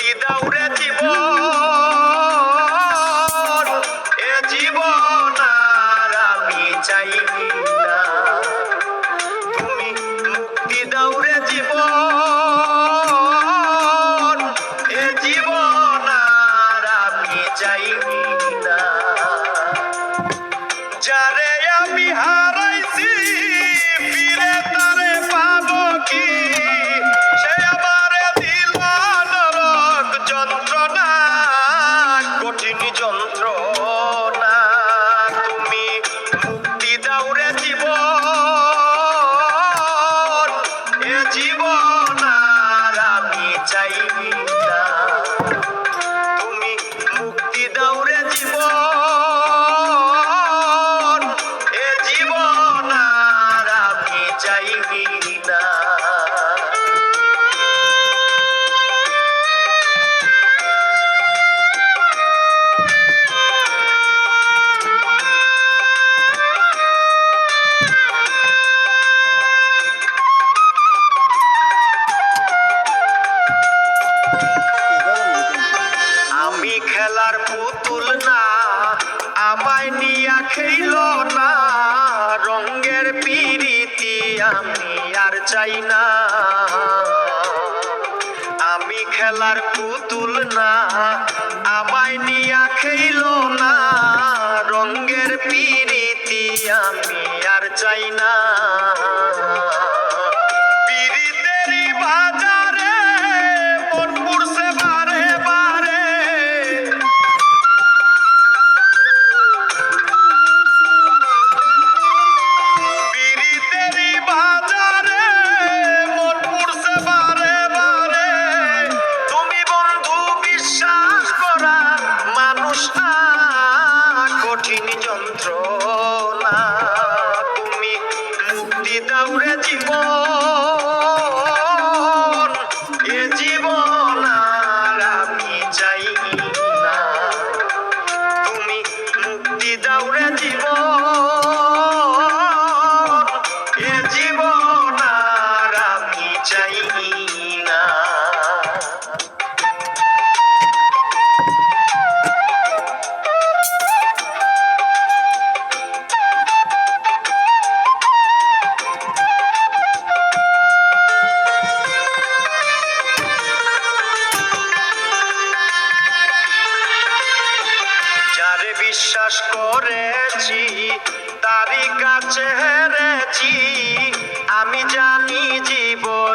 মুক্তি দাও রে জীবন, এ জীবন আর আমি চাই না। তুমি মুক্তি দাও রে জীবন, এ জীবন আর আমি চাই না। যারে আমি হারাইছি ফিরে তারে পাবো কি, সে আমারে দিল নরক যন্ত্রণা, কঠিন যন্ত্রণা। তুমি মুক্তি দাও রে জীবন, এ জীবন আর আমি চাই না। তুমি মুক্তি দাও রে জীবন, এ জীবন আর আমি চাই না। আমি খেলার পুতুল না, আমায় নিয়া খেইল না, রঙের পিরিতি আমি আর চাই না। আমি খেলার পুতুল না, আমায় নিয়া খেইল না, রঙের পিরিতি আমি আর চাই না। পিরিতেরি বাজারে মন পুড়ছে বারে বারে, পিরিতেরি বাজারে মন পুড়ছে বারে বারে। তুমি বন্ধু বিশ্বাস করার মানুষ না, কঠিন যন্ত্রণা। তুমি মুক্তি দাও রে জীবন, এ জীবন আর আমি চাই না। তুমি মুক্তি দাও রে জীবন, এ জীবন আর আমি চাই না। যারে বিশ্বাস করেছি তারই কাছে হেরেছি, আমি জানি জীবন